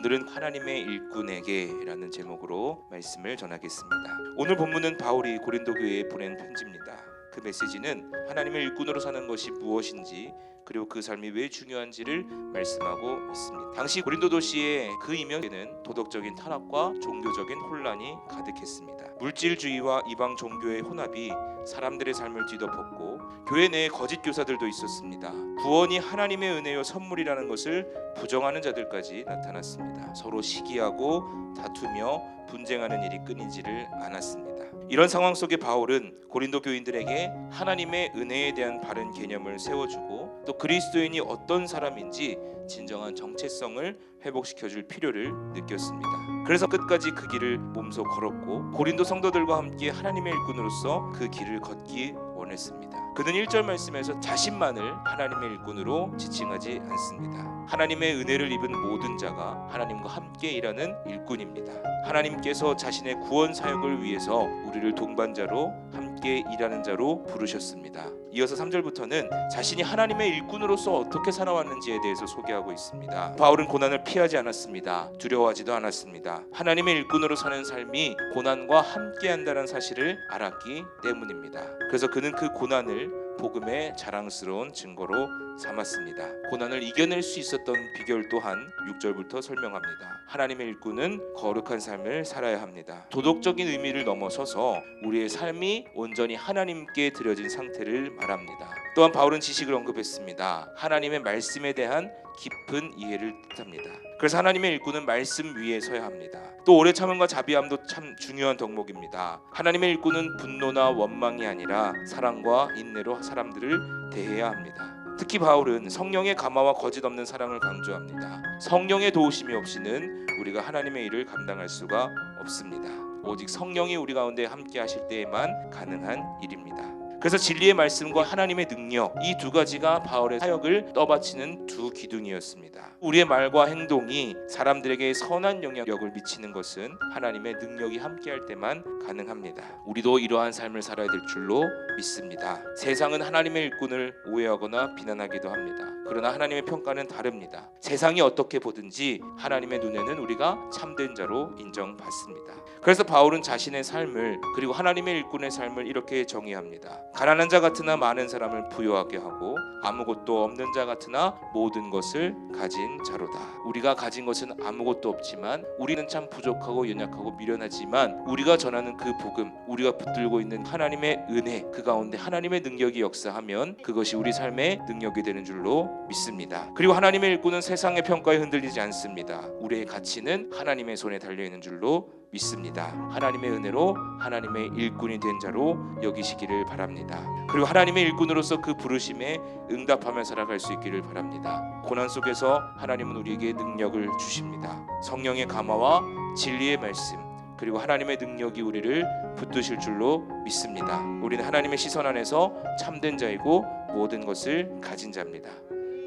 오늘은 하나님의 일꾼에게 라는 제목으로 말씀을 전하겠습니다. 오늘 본문은 바울이 고린도 교회에 보낸 편지입니다. 그 메시지는 하나님의 일꾼으로 사는 것이 무엇인지, 그리고 그 삶이 왜 중요한지를 말씀하고 있습니다. 당시 고린도 도시의 그 이면에는 도덕적인 타락과 종교적인 혼란이 가득했습니다. 물질주의와 이방 종교의 혼합이 사람들의 삶을 뒤덮었고, 교회 내에 거짓 교사들도 있었습니다. 구원이 하나님의 은혜요 선물이라는 것을 부정하는 자들까지 나타났습니다. 서로 시기하고 다투며 분쟁하는 일이 끊이지를 않았습니다. 이런 상황 속에 바울은 고린도 교인들에게 하나님의 은혜에 대한 바른 개념을 세워주고, 또 그리스도인이 어떤 사람인지 진정한 정체성을 회복시켜줄 필요를 느꼈습니다. 그래서 끝까지 그 길을 몸소 걸었고, 고린도 성도들과 함께 하나님의 일꾼으로서 그 길을 걷기 원했습니다. 그는 1절 말씀에서 자신만을 하나님의 일꾼으로 지칭하지 않습니다. 하나님의 은혜를 입은 모든 자가 하나님과 함께 일하는 일꾼입니다. 하나님께서 자신의 구원 사역을 위해서 우리를 동반자로 함께 일하는 자로 부르셨습니다. 이어서 3절부터는 자신이 하나님의 일꾼으로서 어떻게 살아왔는지에 대해서 소개하고 있습니다. 바울은 고난을 피하지 않았습니다. 두려워하지도 않았습니다. 하나님의 일꾼으로 사는 삶이 고난과 함께한다는 사실을 알았기 때문입니다. 그래서 그는 그 고난을 복음의 자랑스러운 증거로 삼았습니다. 고난을 이겨낼 수 있었던 비결 또한 6절부터 설명합니다. 하나님의 일꾼은 거룩한 삶을 살아야 합니다. 도덕적인 의미를 넘어서서 우리의 삶이 온전히 하나님께 드려진 상태를 말합니다. 또한 바울은 지식을 언급했습니다. 하나님의 말씀에 대한 깊은 이해를 뜻합니다. 그래서 하나님의 일꾼은 말씀 위에 서야 합니다. 또 오래 참음과 자비함도 참 중요한 덕목입니다. 하나님의 일꾼은 분노나 원망이 아니라 사랑과 인내로 사람들을 대해야 합니다. 특히 바울은 성령의 감화와 거짓 없는 사랑을 강조합니다. 성령의 도우심이 없이는 우리가 하나님의 일을 감당할 수가 없습니다. 오직 성령이 우리 가운데 함께 하실 때에만 가능한 일입니다. 그래서 진리의 말씀과 하나님의 능력, 이 두 가지가 바울의 사역을 떠받치는 두 기둥이었습니다. 우리의 말과 행동이 사람들에게 선한 영향력을 미치는 것은 하나님의 능력이 함께할 때만 가능합니다. 우리도 이러한 삶을 살아야 될 줄로 믿습니다. 세상은 하나님의 일꾼을 오해하거나 비난하기도 합니다. 그러나 하나님의 평가는 다릅니다. 세상이 어떻게 보든지 하나님의 눈에는 우리가 참된 자로 인정받습니다. 그래서 바울은 자신의 삶을, 그리고 하나님의 일꾼의 삶을 이렇게 정의합니다. 가난한 자 같으나 많은 사람을 부유하게 하고, 아무것도 없는 자 같으나 모든 것을 가진 자로다. 우리가 가진 것은 아무것도 없지만, 우리는 참 부족하고 연약하고 미련하지만, 우리가 전하는 그 복음, 우리가 붙들고 있는 하나님의 은혜, 그 가운데 하나님의 능력이 역사하면 그것이 우리 삶의 능력이 되는 줄로 믿습니다. 그리고 하나님의 일꾼은 세상의 평가에 흔들리지 않습니다. 우리의 가치는 하나님의 손에 달려있는 줄로 믿습니다. 하나님의 은혜로 하나님의 일꾼이 된 자로 여기시기를 바랍니다. 그리고 하나님의 일꾼으로서 그 부르심에 응답하며 살아갈 수 있기를 바랍니다. 고난 속에서 하나님은 우리에게 능력을 주십니다. 성령의 감화와 진리의 말씀, 그리고 하나님의 능력이 우리를 붙드실 줄로 믿습니다. 우리는 하나님의 시선 안에서 참된 자이고 모든 것을 가진 자입니다.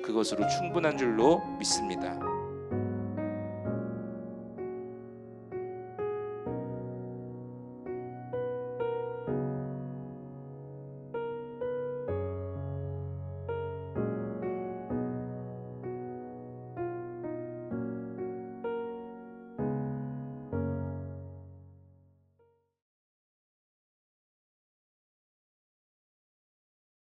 그것으로 충분한 줄로 믿습니다.